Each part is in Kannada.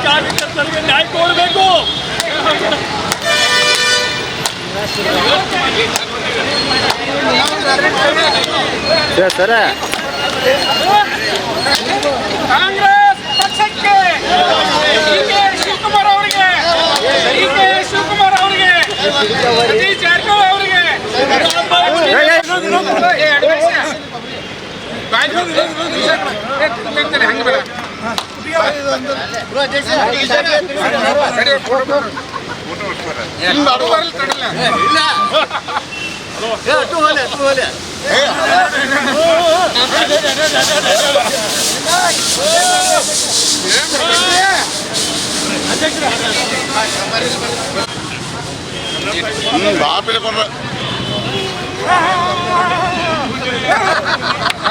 ಕಾರ್ಯಕರ್ತರಿಗೆ ನ್ಯಾಯ ಕೊಡಬೇಕು. ಸರ ಕಾಂಗ್ರೆಸ್ ಪಕ್ಷಕ್ಕೆ ಶಿವಕುಮಾರ್ ಅವರಿಗೆ ಸತೀಶ್ ಜಾರಕಿಹೊಳಿ ಅವರಿಗೆ ಹಂಗೆ ಬೇಡ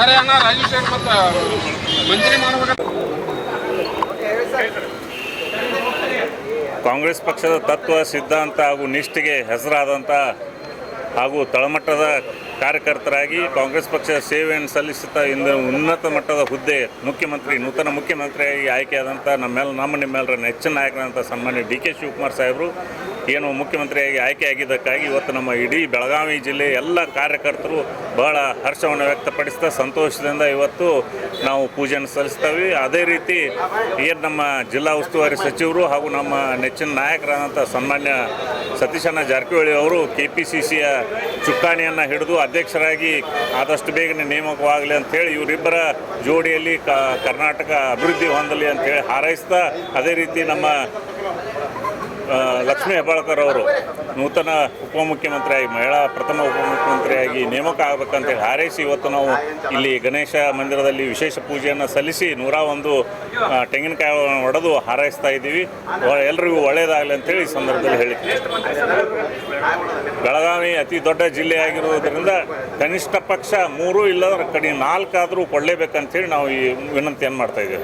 ಅರೆ ಅಣ್ಣ ರಾಜೇಶ್ ಮತ್ತು ಮಂತ್ರಿ ಮಾಡ್ಬೇಕು. ಕಾಂಗ್ರೆಸ್ ಪಕ್ಷದ ತತ್ವ ಸಿದ್ಧಾಂತ ಹಾಗೂ ನಿಷ್ಠೆಗೆ ಹೆಸರಾದಂಥ ಹಾಗೂ ತಳಮಟ್ಟದ ಕಾರ್ಯಕರ್ತರಾಗಿ ಕಾಂಗ್ರೆಸ್ ಪಕ್ಷದ ಸೇವೆಯನ್ನು ಸಲ್ಲಿಸುತ್ತಾ ಇಂದು ಉನ್ನತ ಮಟ್ಟದ ಹುದ್ದೆ ನೂತನ ಮುಖ್ಯಮಂತ್ರಿಯಾಗಿ ಆಯ್ಕೆಯಾದಂಥ ನಿಮ್ಮೆಲ್ಲರ ನೆಚ್ಚಿನ ನಾಯಕರಂಥ ಸನ್ಮಾನ್ಯ ಡಿ ಕೆ ಶಿವಕುಮಾರ್ ಸಾಹೇಬರು ಏನು ಮುಖ್ಯಮಂತ್ರಿಯಾಗಿ ಆಯ್ಕೆಯಾಗಿದ್ದಕ್ಕಾಗಿ ಇವತ್ತು ನಮ್ಮ ಇಡೀ ಬೆಳಗಾವಿ ಜಿಲ್ಲೆಯ ಎಲ್ಲ ಕಾರ್ಯಕರ್ತರು ಬಹಳ ಹರ್ಷವನ್ನು ವ್ಯಕ್ತಪಡಿಸ್ತಾ ಸಂತೋಷದಿಂದ ಇವತ್ತು ನಾವು ಪೂಜೆಯನ್ನು ಸಲ್ಲಿಸ್ತೇವೆ. ಅದೇ ರೀತಿ ಏನು ನಮ್ಮ ಜಿಲ್ಲಾ ಉಸ್ತುವಾರಿ ಸಚಿವರು ಹಾಗೂ ನಮ್ಮ ನೆಚ್ಚಿನ ನಾಯಕರಾದಂಥ ಸನ್ಮಾನ್ಯ ಸತೀಶಣ್ಣ ಜಾರಕಿಹೊಳಿ ಅವರು KPCCಯ ಚುಕ್ಕಾಣಿಯನ್ನು ಹಿಡಿದು ಅಧ್ಯಕ್ಷರಾಗಿ ಆದಷ್ಟು ಬೇಗನೆ ನೇಮಕವಾಗಲಿ ಅಂಥೇಳಿ ಇವರಿಬ್ಬರ ಜೋಡಿಯಲ್ಲಿ ಕರ್ನಾಟಕ ಅಭಿವೃದ್ಧಿ ಹೊಂದಲಿ ಅಂಥೇಳಿ ಹಾರೈಸ್ತಾ, ಅದೇ ರೀತಿ ನಮ್ಮ ಲಕ್ಷ್ಮೀ ಹೆಬ್ಬಾಳ್ಕರ್ ಅವರು ನೂತನ ಉಪಮುಖ್ಯಮಂತ್ರಿಯಾಗಿ ಪ್ರಥಮ ಉಪಮುಖ್ಯಮಂತ್ರಿಯಾಗಿ ನೇಮಕ ಆಗಬೇಕಂತೇಳಿ ಹಾರೈಸಿ ಇವತ್ತು ನಾವು ಇಲ್ಲಿ ಗಣೇಶ ಮಂದಿರದಲ್ಲಿ ವಿಶೇಷ ಪೂಜೆಯನ್ನು ಸಲ್ಲಿಸಿ 101 ತೆಂಗಿನಕಾಯಿ ಹೊಡೆದು ಹಾರೈಸ್ತಾ ಇದ್ದೀವಿ. ಎಲ್ರಿಗೂ ಒಳ್ಳೆಯದಾಗಲಿ ಅಂತೇಳಿ ಈ ಸಂದರ್ಭದಲ್ಲಿ ಹೇಳಿದ್ವಿ. ಬೆಳಗಾವಿ ಅತಿ ದೊಡ್ಡ ಜಿಲ್ಲೆಯಾಗಿರುವುದರಿಂದ ಕನಿಷ್ಠ ಪಕ್ಷ 3 ಇಲ್ಲದ ಕಡೆ 4 ಆದರೂ ಕೊಡಲೇಬೇಕಂತೇಳಿ ನಾವು ಈ ವಿನಂತಿಯನ್ನು ಮಾಡ್ತಾ ಇದ್ದೀವಿ.